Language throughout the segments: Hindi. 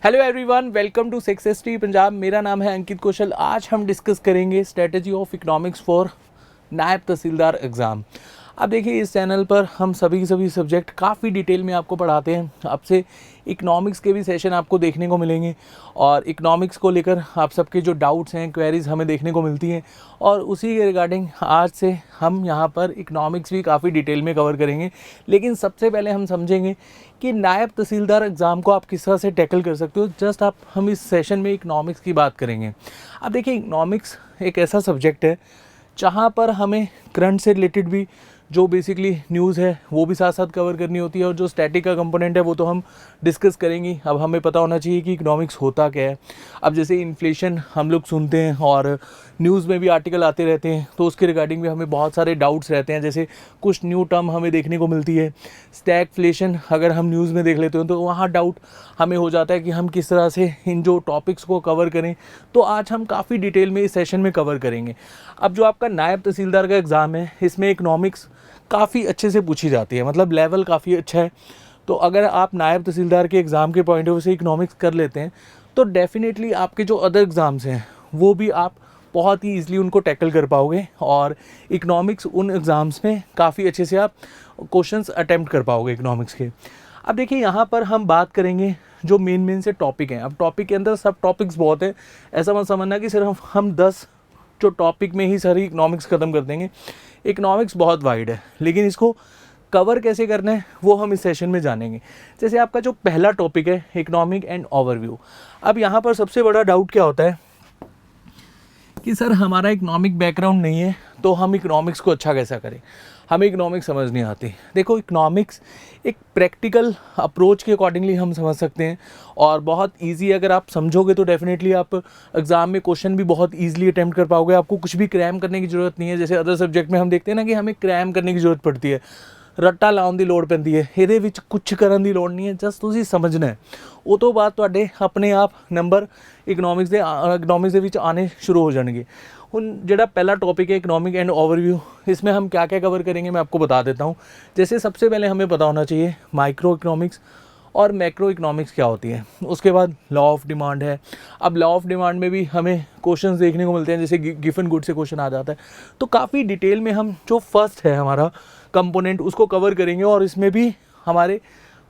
Hello everyone, welcome to success T Punjab. मेरा नाम है अंकित कौशल। आज हम डिस्कस करेंगे स्ट्रेटजी ऑफ इकोनॉमिक्स फॉर नायब तहसीलदार एग्ज़ाम। अब देखिए, इस चैनल पर हम सभी सब्जेक्ट काफ़ी डिटेल में आपको पढ़ाते हैं। आपसे इकोनॉमिक्स के भी सेशन आपको देखने को मिलेंगे और इकोनॉमिक्स को लेकर आप सबके जो डाउट्स हैं, क्वेरीज हमें देखने को मिलती हैं और उसी के रिगार्डिंग आज से हम यहाँ पर इकोनॉमिक्स भी काफ़ी डिटेल में कवर करेंगे। लेकिन सबसे पहले हम समझेंगे कि नायब तहसीलदार एग्ज़ाम को आप किस तरह से टैकल कर सकते हो। जस्ट हम इस सेशन में इकोनॉमिक्स की बात करेंगे। अब देखिए, इकोनॉमिक्स एक ऐसा सब्जेक्ट है जहाँ पर हमें करंट से रिलेटेड भी जो बेसिकली न्यूज़ है वो भी साथ साथ कवर करनी होती है और जो स्टैटिक का कंपोनेंट है वो तो हम डिस्कस करेंगे। अब हमें पता होना चाहिए कि इकोनॉमिक्स होता क्या है। अब जैसे इन्फ्लेशन हम लोग सुनते हैं और न्यूज़ में भी आर्टिकल आते रहते हैं, तो उसके रिगार्डिंग भी हमें बहुत सारे डाउट्स रहते हैं। जैसे कुछ न्यू टर्म हमें देखने को मिलती है। स्टैगफ्लेशन अगर हम न्यूज़ में देख लेते हो तो वहाँ डाउट हमें हो जाता है कि हम किस तरह से इन जो टॉपिक्स को कवर करें। तो आज हम काफ़ी डिटेल में इस सेशन में कवर करेंगे। अब जो आपका नायब तहसीलदार का एग्ज़ाम है, इसमें इकोनॉमिक्स काफ़ी अच्छे से पूछी जाती है, मतलब लेवल काफ़ी अच्छा है। तो अगर आप नायब तहसीलदार के एग्ज़ाम के पॉइंट ऑफ व्यू से इकोनॉमिक्स कर लेते हैं तो डेफिनेटली आपके जो अदर एग्ज़ाम्स हैं वो भी आप बहुत ही ईजिली उनको टैकल कर पाओगे और इकोनॉमिक्स उन एग्ज़ाम्स में काफ़ी अच्छे से आप क्वेश्चंस अटैम्प्ट कर पाओगे इकोनॉमिक्स के। अब देखिए, यहाँ पर हम बात करेंगे जो मेन से टॉपिक हैं। अब टॉपिक के अंदर सब टॉपिक्स बहुत है, ऐसा मत समझना कि सिर्फ हम 10 जो टॉपिक में ही सारी इकोनॉमिक्स ख़त्म कर देंगे। इकोनॉमिक्स बहुत वाइड है, लेकिन इसको कवर कैसे करना है वो हम इस सेशन में जानेंगे। जैसे आपका जो पहला टॉपिक है इकोनॉमिक एंड ओवरव्यू। अब यहाँ पर सबसे बड़ा डाउट क्या होता है कि सर हमारा इकोनॉमिक बैकग्राउंड नहीं है तो हम इकोनॉमिक्स को अच्छा कैसा करें, हमें इकोनॉमिक्स समझ नहीं आती। देखो, इकोनॉमिक्स एक प्रैक्टिकल अप्रोच के अकॉर्डिंगली हम समझ सकते हैं और बहुत इजी अगर आप समझोगे तो डेफिनेटली आप एग्ज़ाम में क्वेश्चन भी बहुत इजीली अटैम्प्ट कर पाओगे। आपको कुछ भी क्रैम करने की ज़रूरत नहीं है। जैसे अदर सब्जेक्ट में हम देखते हैं ना कि हमें क्रैम करने की ज़रूरत पड़ती है, रट्टा लाउन की लोड़ पैंदी है। ਇਹਦੇ ਵਿੱਚ कुछ करन की लोड़ नहीं है, जस्ट तुसीं समझना है। ਉਹ ਤੋਂ ਬਾਅਦ ਤੁਹਾਡੇ अपने आप नंबर इकोनॉमिक्स ਦੇ ਵਿੱਚ आने शुरू हो जाएंगे। ਹੁਣ ਜਿਹੜਾ पहला टॉपिक है इकोनॉमिक एंड ओवरव्यू, इसमें हम क्या क्या कवर करेंगे मैं आपको बता देता हूँ। जैसे सबसे पहले हमें पता होना चाहिए माइक्रो इकोनॉमिक्स और मैक्रो इकोनॉमिक्स क्या होती है। उसके बाद लॉ ऑफ डिमांड है। अब लॉ ऑफ डिमांड में भी हमें क्वेश्चंस देखने को मिलते हैं, जैसे गिवन गुड से क्वेश्चन आ जाता है। तो काफ़ी डिटेल में हम जो फर्स्ट है हमारा कंपोनेंट उसको कवर करेंगे और इसमें भी हमारे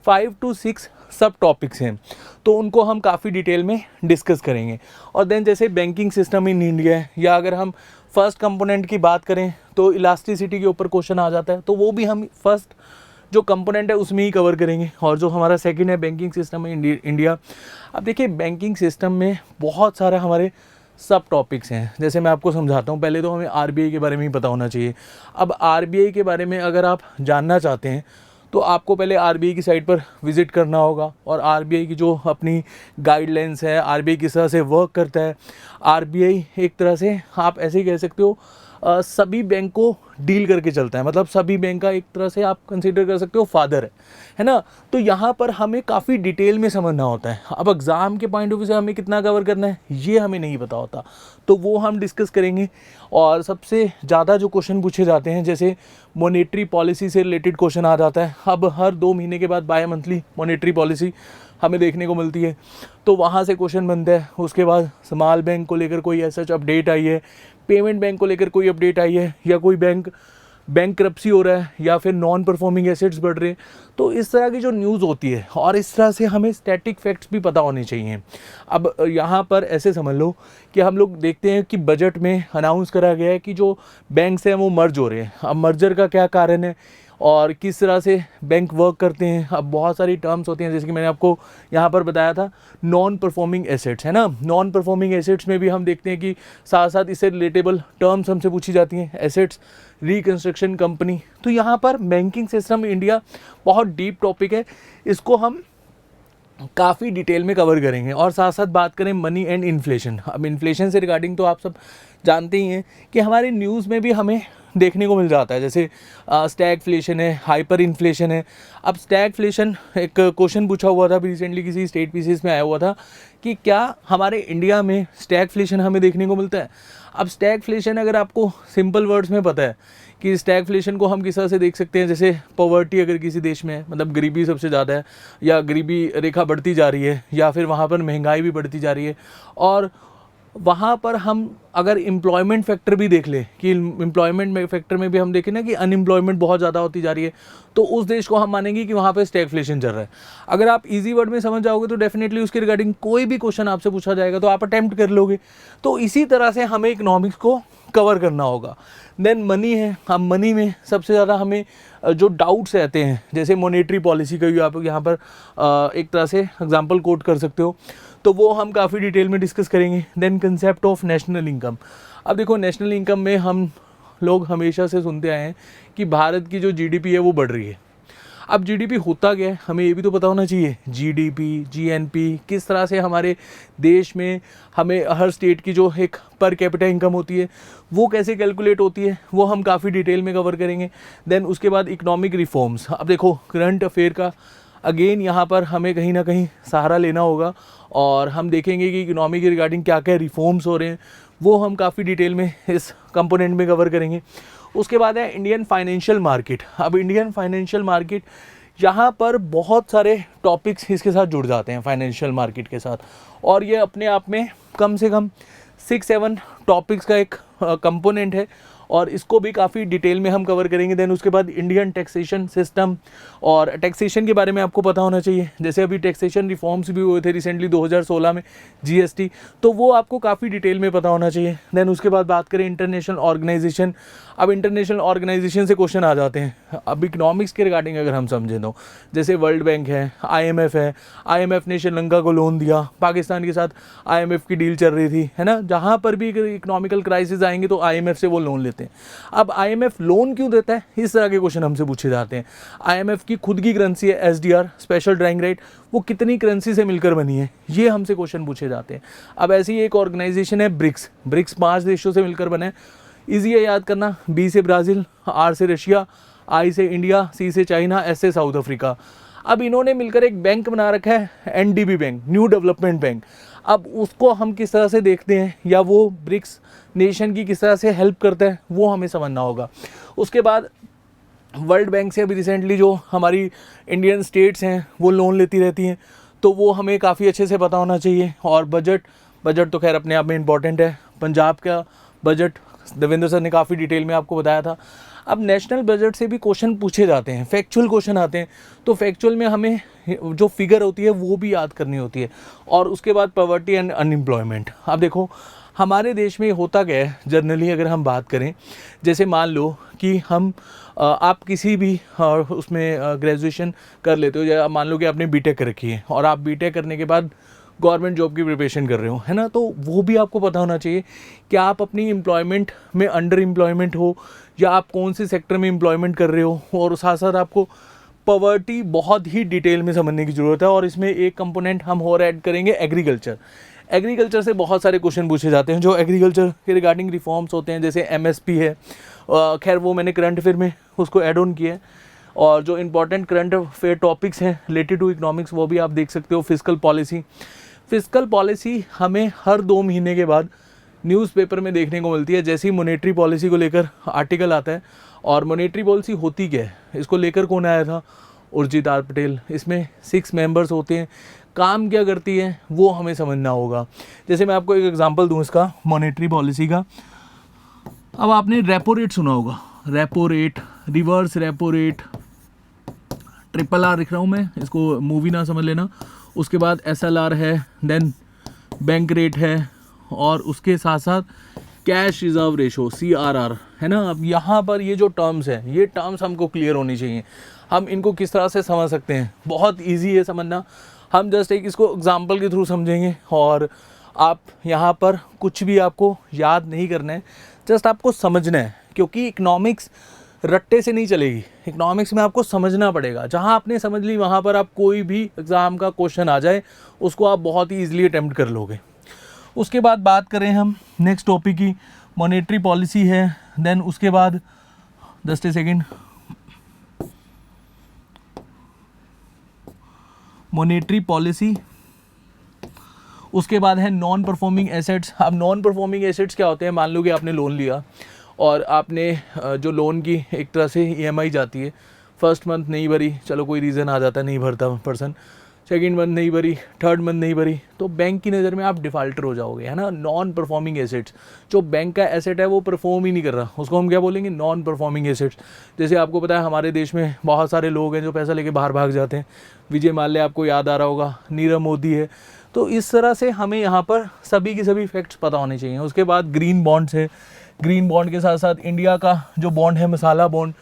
5 to 6 सब टॉपिक्स हैं, तो उनको हम काफ़ी डिटेल में डिस्कस करेंगे। और देन जैसे बैंकिंग सिस्टम इन इंडिया है, या अगर हम फर्स्ट कंपोनेंट की बात करें तो इलास्टिसिटी के ऊपर क्वेश्चन आ जाता है, तो वो भी हम फर्स्ट जो कंपोनेंट है उसमें ही कवर करेंगे। और जो हमारा सेकंड है बैंकिंग सिस्टम है इंडिया। अब देखिए, बैंकिंग सिस्टम में बहुत सारे हमारे सब टॉपिक्स हैं। जैसे मैं आपको समझाता हूँ। पहले तो हमें आरबीआई के बारे में ही पता होना चाहिए। अब आरबीआई के बारे में अगर आप जानना चाहते हैं तो आपको पहले आरबीआई की साइट पर विज़िट करना होगा और आरबीआई की जो अपनी गाइडलाइंस है, आरबीआई किस तरह से वर्क करता है। आरबीआई एक तरह से आप ऐसे ही कह सकते हो सभी बैंक को डील करके चलता है, मतलब सभी बैंक का एक तरह से आप कंसीडर कर सकते हो फादर है ना। तो यहाँ पर हमें काफ़ी डिटेल में समझना होता है। अब एग्ज़ाम के पॉइंट ऑफ व्यू से हमें कितना कवर करना है ये हमें नहीं पता होता, तो वो हम डिस्कस करेंगे। और सबसे ज़्यादा जो क्वेश्चन पूछे जाते हैं, जैसे मॉनेटरी पॉलिसी से रिलेटेड क्वेश्चन आ जाता है। अब हर 2 महीने के बाद बाय मंथली मॉनेटरी पॉलिसी हमें देखने को मिलती है, तो वहाँ से क्वेश्चन बनता है। उसके बाद स्मॉल बैंक को लेकर कोई ऐसा अपडेट आई है, पेमेंट बैंक को लेकर कोई अपडेट आई है, या कोई बैंकरप्सी हो रहा है, या फिर नॉन परफॉर्मिंग एसेट्स बढ़ रहे हैं। तो इस तरह की जो न्यूज़ होती है और इस तरह से हमें स्टैटिक फैक्ट्स भी पता होने चाहिए। अब यहाँ पर ऐसे समझ लो कि हम लोग देखते हैं कि बजट में अनाउंस करा गया है कि जो बैंक्स हैं वो मर्ज हो रहे हैं। अब मर्जर का क्या कारण है और किस तरह से बैंक वर्क करते हैं। अब बहुत सारी टर्म्स होती हैं, जैसे कि मैंने आपको यहाँ पर बताया था नॉन परफॉर्मिंग एसेट्स, है ना। नॉन परफॉर्मिंग एसेट्स में भी हम देखते हैं कि साथ साथ इससे रिलेटेबल टर्म्स हमसे पूछी जाती हैं, एसेट्स रिकंस्ट्रक्शन कंपनी। तो यहाँ पर बैंकिंग सिस्टम इंडिया बहुत डीप टॉपिक है, इसको हम काफ़ी डिटेल में कवर करेंगे। और साथ साथ बात करें मनी एंड इन्फ्लेशन। अब इन्फ्लेशन से रिगार्डिंग तो आप सब जानते ही हैं कि हमारे न्यूज़ में भी हमें देखने को मिल जाता है। जैसे स्टैगफ्लेशन है, हाइपर इन्फ्लेशन है। अब स्टैगफ्लेशन एक क्वेश्चन पूछा हुआ था अभी रिसेंटली, किसी स्टेट पीसीएस में आया हुआ था कि क्या हमारे इंडिया में स्टैगफ्लेशन हमें देखने को मिलता है। अब स्टैगफ्लेशन अगर आपको सिंपल वर्ड्स में पता है कि स्टैगफ्लेशन को हम किस तरह से देख सकते हैं, जैसे पॉवर्टी अगर किसी देश में है, मतलब गरीबी सबसे ज़्यादा है या गरीबी रेखा बढ़ती जा रही है या फिर वहाँ पर महंगाई भी बढ़ती जा रही है, और वहाँ पर हम अगर एम्प्लॉयमेंट फैक्टर भी देख लें कि एम्प्लॉयमेंट फैक्टर में भी हम देखें ना कि अनएम्प्लॉयमेंट बहुत ज़्यादा होती जा रही है, तो उस देश को हम मानेंगे कि वहाँ पे स्टैगफ्लेशन चल रहा है। अगर आप इजी वर्ड में समझ जाओगे तो डेफिनेटली उसके रिगार्डिंग कोई भी क्वेश्चन आपसे पूछा जाएगा तो आप अटेम्प्ट कर लोगे। तो इसी तरह से हमें इकोनॉमिक्स को कवर करना होगा। देन मनी है, अब मनी में सबसे ज़्यादा हमें जो डाउट्स रहते हैं, जैसे मॉनेटरी पॉलिसी का भी आप यहाँ पर एक तरह से एग्जांपल कोट कर सकते हो, तो वो हम काफ़ी डिटेल में डिस्कस करेंगे। Then concept of national income. अब देखो नेशनल इनकम में हम लोग हमेशा से सुनते आए हैं कि भारत की जो जीडीपी है वो बढ़ रही है। अब जीडीपी होता क्या है हमें ये भी तो पता होना चाहिए। जीडीपी, जीएनपी किस तरह से हमारे देश में हमें हर स्टेट की जो एक पर कैपिटा इनकम होती है वो कैसे कैलकुलेट होती है, वो हम काफ़ी डिटेल में कवर करेंगे। देन उसके बाद इकोनॉमिक रिफॉर्म्स। अब देखो करंट अफेयर का अगेन यहाँ पर हमें कहीं ना कहीं सहारा लेना होगा और हम देखेंगे कि इकोनॉमी के रिगार्डिंग क्या क्या रिफॉर्म्स हो रहे हैं, वो हम काफ़ी डिटेल में इस कंपोनेंट में कवर करेंगे। उसके बाद है इंडियन फाइनेंशियल मार्केट। अब इंडियन फाइनेंशियल मार्केट, यहाँ पर बहुत सारे टॉपिक्स इसके साथ जुड़ जाते हैं फाइनेंशियल मार्केट के साथ, और ये अपने आप में कम से कम 6-7 टॉपिक्स का एक कंपोनेंट है और इसको भी काफ़ी डिटेल में हम कवर करेंगे। देन उसके बाद इंडियन टैक्सेशन सिस्टम, और टैक्सेशन के बारे में आपको पता होना चाहिए, जैसे अभी टैक्सेशन रिफॉर्म्स भी हुए थे रिसेंटली 2016 में, जीएसटी, तो वो आपको काफ़ी डिटेल में पता होना चाहिए। देन उसके बाद बात करें इंटरनेशनल ऑर्गेनाइजेशन। अब इंटरनेशनल ऑर्गेनाइजेशन से क्वेश्चन आ जाते हैं। अब इकोनॉमिक्स के रिगार्डिंग अगर हम समझें तो जैसे वर्ल्ड बैंक है, आईएमएफ है, आईएमएफ ने श्रीलंका को लोन दिया, पाकिस्तान के साथ आईएमएफ की डील चल रही थी, है ना, जहाँ पर भी इकोनॉमिकल क्राइसिस आएंगे तो आईएमएफ से वो लोन लेते हैं। अब आईएमएफ लोन क्यों देता है, इस तरह के क्वेश्चन हमसे पूछे जाते हैं। आईएमएफ की खुद की करेंसी है एसडीआर, स्पेशल ड्राइंग राइट, वो कितनी करेंसी से मिलकर बनी है, ये हमसे क्वेश्चन पूछे जाते हैं। अब ऐसी ही एक ऑर्गेनाइजेशन है ब्रिक्स। ब्रिक्स 5 देशों से मिलकर बने, ईजी है याद करना, बी से ब्राज़ील, आर से रशिया, आई से इंडिया, सी से चाइना, एस से साउथ अफ्रीका। अब इन्होंने मिलकर एक बैंक बना रखा है NDB bank, new development bank. अब उसको हम किस तरह से देखते हैं या वो ब्रिक्स नेशन की किस तरह से हेल्प करता है वो हमें समझना होगा। उसके बाद वर्ल्ड बैंक से अभी रिसेंटली जो हमारी इंडियन स्टेट्स हैं वो लोन लेती रहती हैं, तो वो हमें काफ़ी अच्छे से पता होना चाहिए। और बजट तो खैर अपने आप में इम्पॉर्टेंट है। पंजाब का बजट देवेंद्र सर ने काफ़ी डिटेल में आपको बताया था। अब नेशनल बजट से भी क्वेश्चन पूछे जाते हैं, फैक्चुअल क्वेश्चन आते हैं, तो फैक्चुअल में हमें जो फिगर होती है वो भी याद करनी होती है। और उसके बाद पॉवर्टी एंड अनएम्प्लॉयमेंट। अब देखो हमारे देश में होता क्या है, जनरली अगर हम बात करें, जैसे मान लो कि हम आप किसी भी उसमें ग्रेजुएशन कर लेते हो, या मान लो कि आपने बीटेक कर रखी है और आप बीटेक करने के बाद गवर्नमेंट जॉब की प्रिपरेशन कर रहे हो, है ना, तो वो भी आपको पता होना चाहिए कि आप अपनी एम्प्लॉयमेंट में अंडर एम्प्लॉयमेंट हो या आप कौन से सेक्टर में एम्प्लॉयमेंट कर रहे हो। और साथ साथ आपको पॉवर्टी बहुत ही डिटेल में समझने की ज़रूरत है। और इसमें एक कंपोनेंट हम और ऐड करेंगे, एग्रीकल्चर। एग्रीकल्चर से बहुत सारे क्वेश्चन पूछे जाते हैं जो एग्रीकल्चर के रिगार्डिंग रिफॉर्म्स होते हैं, जैसे एमएसपी है, खैर वो मैंने करंट अफेयर में उसको ऐड ऑन किया है। और जो इंपॉर्टेंट करंट अफेयर टॉपिक्स हैं रिलेटेड टू इकोनॉमिक्स वो भी आप देख सकते हो। फिस्कल पॉलिसी हमें हर 2 महीने के बाद न्यूज़पेपर में देखने को मिलती है। जैसे ही मॉनेटरी पॉलिसी को लेकर आर्टिकल आता है, और मॉनेटरी पॉलिसी होती क्या है, इसको लेकर कौन आया था, उर्जित आर पटेल। इसमें 6 मेंबर्स होते हैं, काम क्या करती है वो हमें समझना होगा। जैसे मैं आपको एक एग्जांपल दूं इसका, मॉनेटरी पॉलिसी का। अब आपने रेपो रेट सुना होगा, repo rate, reverse repo rate, RRR लिख रहा हूँ मैं, इसको मूवी ना समझ लेना। उसके बाद SLR है, देन बैंक रेट है, और उसके साथ साथ कैश रिजर्व रेशो CRR, है ना। अब यहाँ पर ये जो टर्म्स हैं, ये टर्म्स हमको क्लियर होनी चाहिए। हम इनको किस तरह से समझ सकते हैं, बहुत इजी है समझना। हम जस्ट एक इसको एग्जांपल के थ्रू समझेंगे, और आप यहाँ पर कुछ भी आपको याद नहीं करना है, जस्ट आपको समझना है, क्योंकि इकोनॉमिक्स रट्टे से नहीं चलेगी। इकोनॉमिक्स में आपको समझना पड़ेगा। जहाँ आपने समझ ली वहाँ पर आप कोई भी एग्ज़ाम का क्वेश्चन आ जाए उसको आप बहुत ही ईजिली अटैम्प्ट कर लोगे। उसके बाद बात करें हम नेक्स्ट टॉपिक की, मॉनेटरी पॉलिसी है। देन उसके बाद just a second, monetary policy, उसके बाद है नॉन परफॉर्मिंग एसेट्स। अब नॉन परफॉर्मिंग एसेट्स क्या होते हैं, मान लो कि आपने लोन लिया और आपने जो लोन की एक तरह से EMI जाती है, फर्स्ट मंथ नहीं भरी, चलो कोई रीज़न आ जाता है नहीं भरता पर्सन, सेकंड मंथ नहीं भरी, थर्ड मंथ नहीं भरी, तो बैंक की नज़र में आप डिफ़ाल्टर हो जाओगे, है ना। नॉन परफॉर्मिंग एसेट्स, जो बैंक का एसेट है वो परफॉर्म ही नहीं कर रहा, उसको हम क्या बोलेंगे, नॉन परफॉर्मिंग एसेट्स। जैसे आपको पता है हमारे देश में बहुत सारे लोग हैं जो पैसा लेके बाहर भाग जाते हैं, विजय माल्या आपको याद आ रहा होगा, नीरव मोदी है। तो इस तरह से हमें यहाँ पर सभी की सभी फैक्ट्स पता होने चाहिए। उसके बाद ग्रीन बॉन्ड्स है, ग्रीन बॉन्ड के साथ साथ इंडिया का जो बॉन्ड है मसाला बॉन्ड,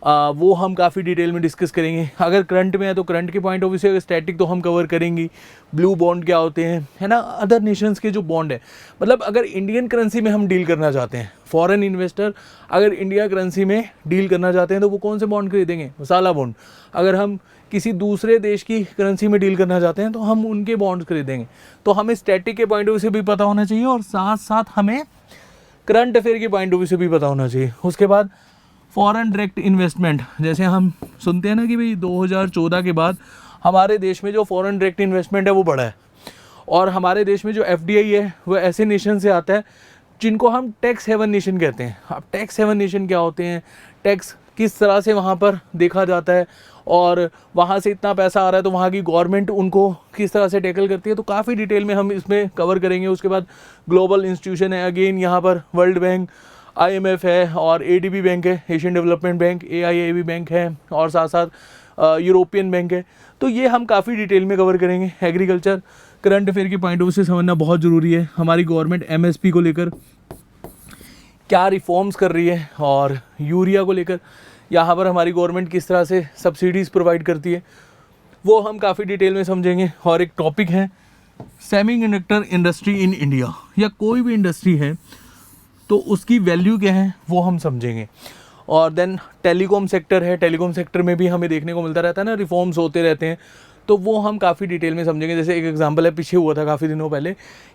वो हम काफ़ी डिटेल में डिस्कस करेंगे। अगर करंट में है तो करंट के पॉइंट ऑफ व्यू से, अगर स्टैटिक तो हम कवर करेंगे। ब्लू बॉन्ड क्या होते हैं, है ना, अदर नेशंस के जो बॉन्ड है, मतलब अगर इंडियन करेंसी में हम डील करना चाहते हैं, फॉरेन इन्वेस्टर अगर इंडिया करेंसी में डील करना चाहते हैं तो वो कौन से बॉन्ड खरीदेंगे, मसाला बॉन्ड। अगर हम किसी दूसरे देश की करेंसी में डील करना चाहते हैं तो हम उनके बॉन्ड्स खरीदेंगे। तो हमें स्टैटिक के पॉइंट ऑफ व्यू से भी पता होना चाहिए और साथ साथ हमें करंट अफेयर के पॉइंट ऑफ व्यू से भी पता होना चाहिए। उसके बाद फॉरेन डायरेक्ट इन्वेस्टमेंट, जैसे हम सुनते हैं ना कि भाई 2014 के बाद हमारे देश में जो फॉरेन डायरेक्ट इन्वेस्टमेंट है वो बढ़ा है, और हमारे देश में जो FDI है वो ऐसे नेशन से आता है जिनको हम टैक्स हेवन नेशन कहते हैं। अब टैक्स हेवन नेशन क्या होते हैं, टैक्स किस तरह से वहाँ पर देखा जाता है, और वहाँ से इतना पैसा आ रहा है तो वहाँ की गवर्नमेंट उनको किस तरह से टैकल करती है, तो काफ़ी डिटेल में हम इसमें कवर करेंगे। उसके बाद ग्लोबल इंस्टीट्यूशन है, अगेन यहाँ पर वर्ल्ड बैंक, IMF है, और ADB बैंक है, Asian development bank, AIIB bank है, और साथ साथ यूरोपियन बैंक है। तो ये हम काफ़ी डिटेल में कवर करेंगे। एग्रीकल्चर करंट अफेयर के पॉइंट ऑफ व्यू से समझना बहुत ज़रूरी है। हमारी गवर्नमेंट MSP को लेकर क्या रिफॉर्म्स कर रही है, और यूरिया को लेकर यहाँ पर हमारी गवर्नमेंट किस तरह से सब्सिडीज़ प्रोवाइड करती है, वो हम काफ़ी डिटेल में समझेंगे। और एक टॉपिक है सेमीकंडक्टर इंडस्ट्री इन इंडिया, या कोई भी इंडस्ट्री है तो उसकी वैल्यू क्या है वो हम समझेंगे। और देन टेलीकॉम सेक्टर है, टेलीकॉम सेक्टर में भी हमें देखने को मिलता रहता है ना, रिफॉर्म्स होते रहते हैं, तो वो हम काफ़ी डिटेल में समझेंगे। जैसे एक एग्जांपल है, पीछे हुआ था काफ़ी दिनों पहले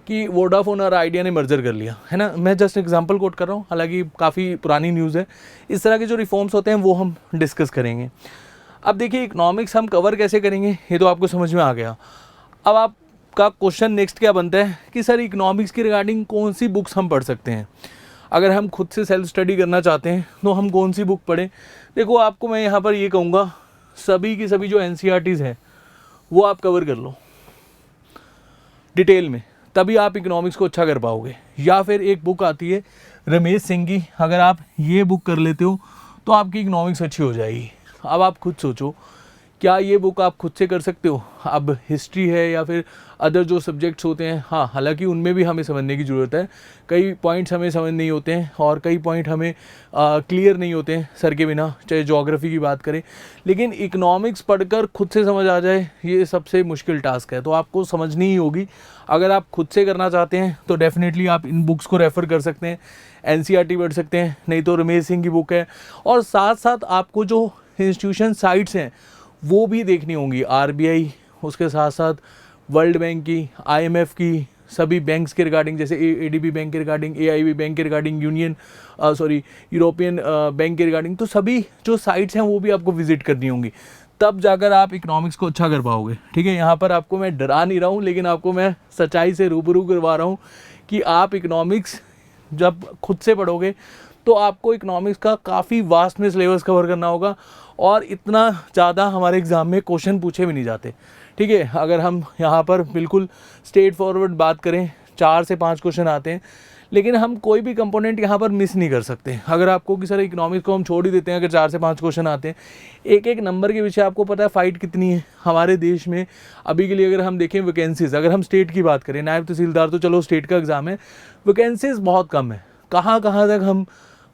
कि वोडाफोन और आइडिया ने मर्जर कर लिया, है ना। मैं जस्ट एग्जांपल कोट कर रहा हूँ, हालांकि काफ़ी पुरानी न्यूज़ है। इस तरह के जो रिफॉर्म्स होते हैं वो हम डिस्कस करेंगे। अब देखिए इकोनॉमिक्स हम कवर कैसे करेंगे ये तो आपको समझ में आ गया। अब आपका क्वेश्चन नेक्स्ट क्या बनता है कि सर इकोनॉमिक्स के रिगार्डिंग कौन सी बुक्स हम पढ़ सकते हैं। अगर हम खुद से सेल्फ स्टडी करना चाहते हैं तो हम कौन सी बुक पढ़ें। देखो आपको मैं यहाँ पर ये कहूँगा, सभी की सभी जो NCERTs हैं वो आप कवर कर लो डिटेल में, तभी आप इकोनॉमिक्स को अच्छा कर पाओगे। या फिर एक बुक आती है रमेश सिंह की, अगर आप ये बुक कर लेते हो तो आपकी इकोनॉमिक्स अच्छी हो जाएगी। अब आप खुद सोचो, क्या ये बुक आप खुद से कर सकते हो। अब हिस्ट्री है या फिर अदर जो सब्जेक्ट्स होते हैं, हाँ हालांकि उनमें भी हमें समझने की ज़रूरत है, कई पॉइंट्स हमें समझ नहीं होते हैं और कई पॉइंट हमें क्लियर नहीं होते हैं सर के बिना, चाहे ज्योग्राफी की बात करें। लेकिन इकोनॉमिक्स पढ़कर खुद से समझ आ जाए ये सबसे मुश्किल टास्क है, तो आपको समझनी ही होगी। अगर आप खुद से करना चाहते हैं तो डेफिनेटली आप इन बुक्स को रेफ़र कर सकते हैं, NCERT पढ़ सकते हैं, नहीं तो रमेश सिंह की बुक है। और साथ साथ आपको जो इंस्टीट्यूशन साइट्स हैं वो भी देखनी होंगी, RBI, उसके साथ साथ वर्ल्ड बैंक की, IMF की, सभी बैंक्स के रिगार्डिंग, जैसे ADB बैंक के रिगार्डिंग, AIB बैंक के रिगार्डिंग, यूरोपियन बैंक के रिगार्डिंग। तो सभी जो साइट्स हैं वो भी आपको विजिट करनी होंगी, तब जाकर आप इकोनॉमिक्स को अच्छा कर पाओगे। ठीक है, यहाँ पर आपको मैं डरा नहीं रहा हूँ, लेकिन आपको मैं सच्चाई से रूबरू करवा रहा हूँ कि आप इकोनॉमिक्स जब खुद से पढ़ोगे तो आपको इकोनॉमिक्स का काफ़ी वास्ट में सिलेबस कवर करना होगा, और इतना ज़्यादा हमारे एग्ज़ाम में क्वेश्चन पूछे भी नहीं जाते। ठीक है, अगर हम यहाँ पर बिल्कुल स्ट्रेट फॉरवर्ड बात करें, 4 से 5 क्वेश्चन आते हैं, लेकिन हम कोई भी कंपोनेंट यहाँ पर मिस नहीं कर सकते। अगर आपको कि सर इकोनॉमिक्स को हम छोड़ ही देते हैं, अगर 4 से 5 क्वेश्चन आते हैं, एक एक नंबर के पीछे आपको पता है फ़ाइट कितनी है हमारे देश में अभी के लिए। अगर हम देखें वैकेंसीज़, अगर हम स्टेट की बात करें, नायब तहसीलदार तो चलो स्टेट का एग्ज़ाम है, वैकेंसीज़ बहुत कम है। कहाँ कहाँ तक हम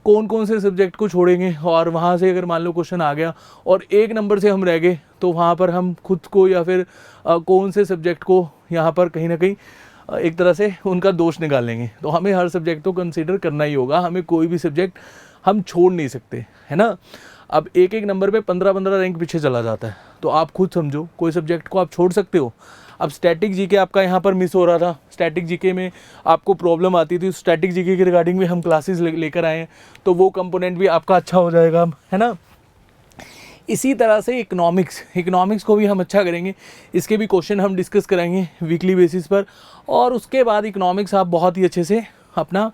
कौन कौन से सब्जेक्ट को छोड़ेंगे, और वहाँ से अगर मान लो क्वेश्चन आ गया और 1 नंबर से हम रह गए, तो वहाँ पर हम खुद को या फिर कौन से सब्जेक्ट को यहाँ पर कहीं ना कहीं एक तरह से उनका दोष निकाल लेंगे। तो हमें हर सब्जेक्ट को कंसीडर करना ही होगा, हमें कोई भी सब्जेक्ट हम छोड़ नहीं सकते, है ना। अब एक एक नंबर पे 15-15 रैंक पीछे चला जाता है, तो आप खुद समझो कोई सब्जेक्ट को आप छोड़ सकते हो। अब स्टैटिक जीके आपका यहाँ पर मिस हो रहा था, स्टैटिक जीके में आपको प्रॉब्लम आती थी, स्टैटिक जीके के रिगार्डिंग भी हम क्लासेस लेकर आए हैं, तो वो कंपोनेंट भी आपका अच्छा हो जाएगा, है ना। इसी तरह से इकोनॉमिक्स को भी हम अच्छा करेंगे, इसके भी क्वेश्चन हम डिस्कस करेंगे वीकली बेसिस पर, और उसके बाद इकोनॉमिक्स आप बहुत ही अच्छे से अपना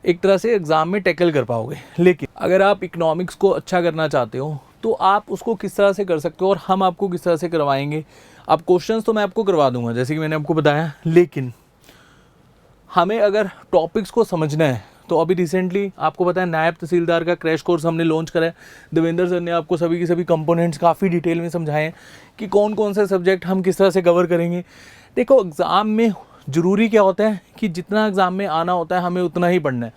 एक तरह से एग्ज़ाम में टैकल कर पाओगे। लेकिन अगर आप इकोनॉमिक्स को अच्छा करना चाहते हो तो आप उसको किस तरह से कर सकते हो और हम आपको किस तरह से करवाएंगे। अब क्वेश्चंस तो मैं आपको करवा दूंगा जैसे कि मैंने आपको बताया, लेकिन हमें अगर टॉपिक्स को समझना है तो अभी रिसेंटली आपको पता है नायब तहसीलदार का क्रैश कोर्स हमने लॉन्च करा है। देवेंद्र सर ने आपको सभी के सभी कंपोनेंट्स काफ़ी डिटेल में समझाए हैं कि कौन कौन से सब्जेक्ट हम किस तरह से कवर करेंगे। देखो एग्ज़ाम में ज़रूरी क्या होता है कि जितना एग्ज़ाम में आना होता है हमें उतना ही पढ़ना है।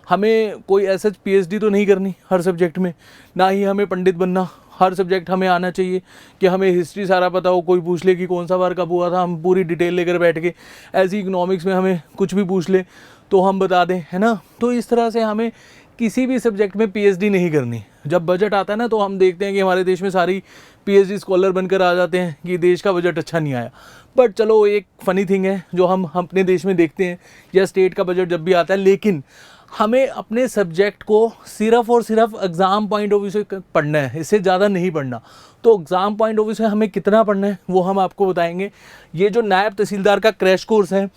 हमें कोई ऐसा पीएचडी तो नहीं करनी हर सब्जेक्ट में, ना ही हमें पंडित बनना। हर सब्जेक्ट हमें आना चाहिए कि हमें हिस्ट्री सारा पता हो, कोई पूछ ले कि कौन सा बार कब हुआ था हम पूरी डिटेल लेकर बैठ के, ऐसी इकोनॉमिक्स में हमें कुछ भी पूछ ले तो हम बता दें, है ना। तो इस तरह से हमें किसी भी सब्जेक्ट में पीएचडी नहीं करनी। जब बजट आता है ना तो हम देखते हैं कि हमारे देश में सारी पीएचडी स्कॉलर बनकर आ जाते हैं कि देश का बजट अच्छा नहीं आया। बट चलो एक फ़नी थिंग है जो हम अपने देश में देखते हैं, या स्टेट का बजट जब भी आता है, लेकिन हमें अपने सब्जेक्ट को सिर्फ और सिर्फ एग्ज़ाम पॉइंट ऑफ व्यू से पढ़ना है, इससे ज़्यादा नहीं पढ़ना। तो एग्ज़ाम पॉइंट ऑफ व्यू से हमें कितना पढ़ना है वो हम आपको बताएंगे। ये जो नायब तहसीलदार का क्रैश कोर्स है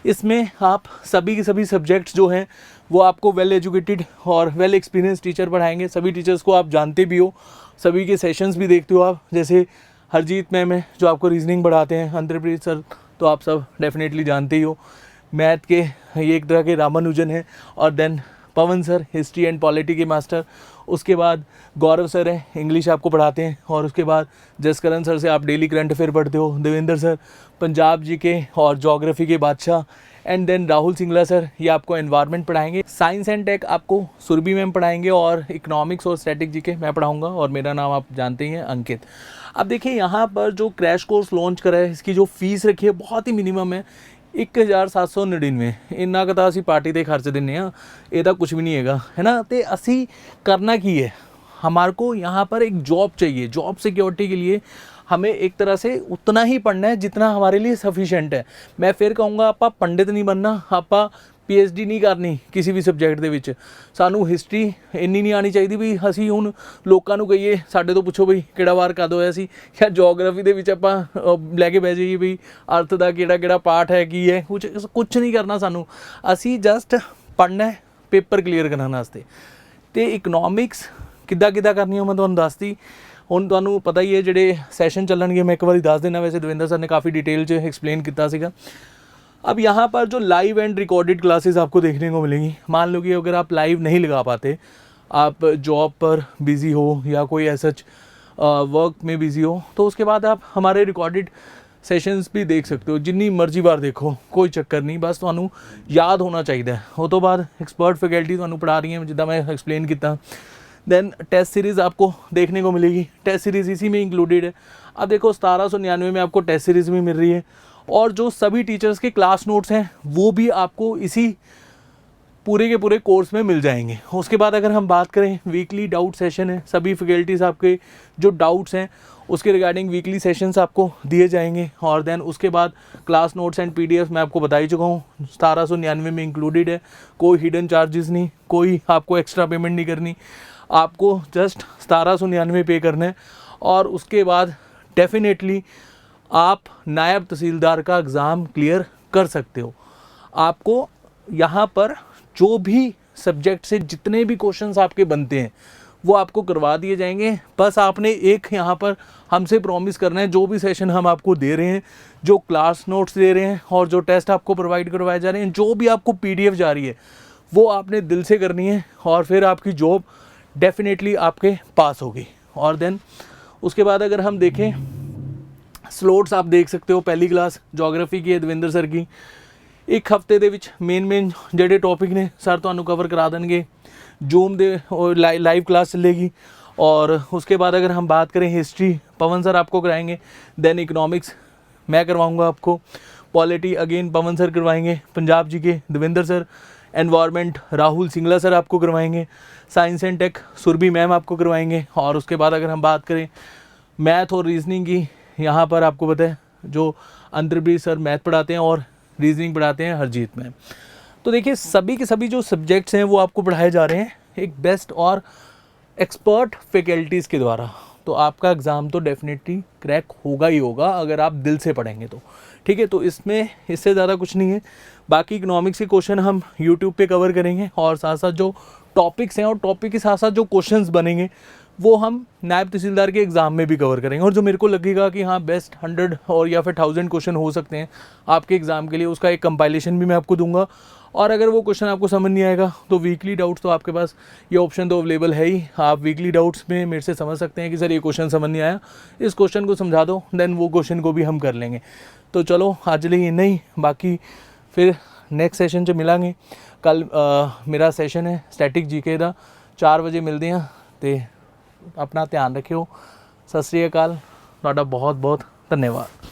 इसमें आप सभी के सभी सब्जेक्ट्स जो हैं वो आपको वेल एजुकेटेड और वेल एक्सपीरियंस टीचर पढ़ाएंगे। सभी टीचर्स को आप जानते भी हो, सभी के सेशंस भी देखते हो आप, जैसे हरजीत मैम है जो आपको रीजनिंग पढ़ाते हैं, अंतरप्रीत सर तो आप सब डेफिनेटली जानते ही हो, मैथ के ये एक तरह के रामानुजन हैं, और then Pawan sir history and polity के मास्टर, उसके बाद गौरव सर हैं इंग्लिश आपको पढ़ाते हैं, और उसके बाद जसकरण सर से आप डेली करंट अफेयर पढ़ते हो, देवेंद्र सर पंजाब जी के और ज्योग्राफी के बादशाह, and then Rahul Singla sir ये आपको एनवायरनमेंट पढ़ाएंगे। साइंस एंड टेक आपको सुरभि मैम पढ़ाएंगे, और इकोनॉमिक्स और स्टैटिक जीके मैं पढ़ाऊंगा, और मेरा नाम आप जानते ही हैं अंकित। अब देखिए यहाँ पर जो क्रैश कोर्स लॉन्च करा है इसकी जो फीस रखी है बहुत ही मिनिमम है, 1799। इन्ना का तो असी पार्टी दे खर्च दिन्ने आ, ये तो कुछ भी नहीं है ना। तो असी करना की है, हमारे को यहाँ पर एक जॉब चाहिए। जॉब सिक्योरिटी के लिए हमें एक तरह से उतना ही पढ़ना है जितना हमारे लिए सफिशेंट है। मैं फिर कहूँगा आप पंडित नहीं बनना, आप पीएचडी नहीं करनी किसी भी सब्जेक्ट ਦੇ ਵਿੱਚ। ਸਾਨੂੰ ਹਿਸਟਰੀ ਇੰਨੀ ਨਹੀਂ ਆਣੀ ਚਾਹੀਦੀ ਵੀ ਅਸੀਂ ਹੁਣ ਲੋਕਾਂ ਨੂੰ ਕਹੀਏ ਸਾਡੇ ਤੋਂ ਪੁੱਛੋ ਬਈ ਕਿਹੜਾ ਵਾਰ ਕਦ ਹੋਇਆ ਸੀ, ਜਾਂ ਜੀਓਗ੍ਰਾਫੀ ਦੇ ਵਿੱਚ ਆਪਾਂ ਲੈ ਕੇ ਬਹਿ ਜਾਈਏ ਵੀ ਅਰਥ ਦਾ ਕਿਹੜਾ ਕਿਹੜਾ ਪਾਰਟ ਹੈ ਕੀ ਹੈ। ਕੁਝ ਨਹੀਂ ਕਰਨਾ ਸਾਨੂੰ, ਅਸੀਂ ਜਸਟ ਪੜ੍ਹਨਾ ਹੈ ਪੇਪਰ ਕਲੀਅਰ ਕਰਨ ਵਾਸਤੇ। ਤੇ ਇਕਨੋਮਿਕਸ ਕਿੱਦਾਂ ਕਿੱਦਾਂ ਕਰਨੀ ਹੈ ਮੈਂ ਤੁਹਾਨੂੰ ਦੱਸਤੀ। ਹੁਣ ਤੁਹਾਨੂੰ ਪਤਾ ਹੀ ਹੈ ਜਿਹੜੇ ਸੈਸ਼ਨ ਚੱਲਣਗੇ ਮੈਂ ਇੱਕ ਵਾਰੀ ਦੱਸ ਦੇਣਾ, ਵੈਸੇ ਦਵਿੰਦਰ ਸਰ ਨੇ ਕਾफ़ी डिटेल 'ਚ एक्सप्लेन ਕੀਤਾ ਸੀਗਾ। अब यहाँ पर जो लाइव एंड रिकॉर्डेड क्लासेस आपको देखने को मिलेंगी, मान लो कि अगर आप लाइव नहीं लगा पाते, आप जॉब पर बिज़ी हो या कोई ऐसा वर्क में बिज़ी हो, तो उसके बाद आप हमारे रिकॉर्डेड सैशनस भी देख सकते हो, जिन्नी मर्जी बार देखो कोई चक्कर नहीं, बस ਤੁਹਾਨੂੰ याद होना चाहिए। वो तो बाद एक्सपर्ट फैकल्टी ਤੁਹਾਨੂੰ पढ़ा रही है जिदा मैं एक्सप्लेन किया। दैन टेस्ट सीरीज़ आपको देखने को मिलेगी, टेस्ट सीरीज़ इसी में इंक्लूडेड है। अब देखो 1799 में आपको टेस्ट सीरीज़ भी मिल रही है, और जो सभी टीचर्स के क्लास नोट्स हैं वो भी आपको इसी पूरे के पूरे कोर्स में मिल जाएंगे। उसके बाद अगर हम बात करें, वीकली डाउट सेशन है, सभी फैकल्टीज़ आपके जो डाउट्स हैं उसके रिगार्डिंग वीकली सेशंस आपको दिए जाएंगे। और देन उसके बाद क्लास नोट्स एंड पीडीएफ मैं आपको बता ही चुका हूँ 1799 में इंक्लूडेड है। कोई हिडन चार्जेस नहीं, कोई आपको एक्स्ट्रा पेमेंट नहीं करनी, आपको जस्ट 1799 पे करना है। और उसके बाद डेफिनेटली आप नायब तहसीलदार का एग्ज़ाम क्लियर कर सकते हो। आपको यहाँ पर जो भी सब्जेक्ट से जितने भी क्वेश्चंस आपके बनते हैं वो आपको करवा दिए जाएंगे। बस आपने एक यहाँ पर हमसे प्रॉमिस करना है, जो भी सेशन हम आपको दे रहे हैं, जो क्लास नोट्स दे रहे हैं और जो टेस्ट आपको प्रोवाइड करवाए जा रहे हैं, जो भी आपको पीडीएफ जा रही है वो आपने दिल से करनी है, और फिर आपकी जॉब डेफिनेटली आपके पास होगी। और देन उसके बाद अगर हम देखें स्लोट्स आप देख सकते हो, पहली क्लास जोग्राफी की है दविंदर सर की, एक हफ्ते ਦੇ ਵਿੱਚ मेन ਜਿਹੜੇ टॉपिक ने सर ਤੁਹਾਨੂੰ कवर करा देंगे, जूम दे और लाइव क्लास चलेगी। और उसके बाद अगर हम बात करें हिस्ट्री, पवन सर आपको कराएंगे, देन इकोनॉमिक्स मैं करवाऊंगा आपको, पॉलिटी अगेन पवन सर करवाएंगे, पंजाब जी के Davinder sir, environment Rahul Singla sir आपको करवाएंगे, science and tech Surbhi ma'am आपको करवाएंगे। और उसके बाद अगर हम बात करें मैथ और रीजनिंग की, यहाँ पर आपको पता है जो अंतरप्रीत सर मैथ पढ़ाते हैं और रीजनिंग पढ़ाते हैं हरजीत मैम। तो देखिए सभी के सभी जो सब्जेक्ट्स हैं वो आपको पढ़ाए जा रहे हैं एक बेस्ट और एक्सपर्ट फैकल्टीज़ के द्वारा। तो आपका एग्ज़ाम तो डेफिनेटली क्रैक होगा ही होगा अगर आप दिल से पढ़ेंगे तो। ठीक है, तो इसमें इससे ज़्यादा कुछ नहीं है। बाकी इकोनॉमिक्स के क्वेश्चन हम यूट्यूब पे कवर करेंगे, और साथ साथ जो टॉपिक्स हैं और टॉपिक के साथ साथ जो क्वेश्चंस बनेंगे वो हम नायब तहसीलदार के एग्ज़ाम में भी कवर करेंगे। और जो मेरे को लगेगा कि हाँ बेस्ट 100 और या फिर 1000 क्वेश्चन हो सकते हैं आपके एग्ज़ाम के लिए, उसका एक कंपाइलेशन भी मैं आपको दूंगा। और अगर वो क्वेश्चन आपको समझ नहीं आएगा तो वीकली डाउट्स तो आपके पास ये ऑप्शन तो अवेलेबल है ही। आप वीकली डाउट्स में मेरे से समझ सकते हैं कि सर ये क्वेश्चन समझ नहीं आया, इस क्वेश्चन को समझा दो, देन वो क्वेश्चन को भी हम कर लेंगे। तो चलो आज लिए नहीं, बाकी फिर नेक्स्ट सेशन 'ਚ मिलांगे। कल मेरा सेशन है स्टैटिक जीके का, 4 ਵਜੇ मिलते हैं। तो अपना ध्यान रखियो। सत श्री अकाल, तुहाडा बहुत बहुत धन्यवाद।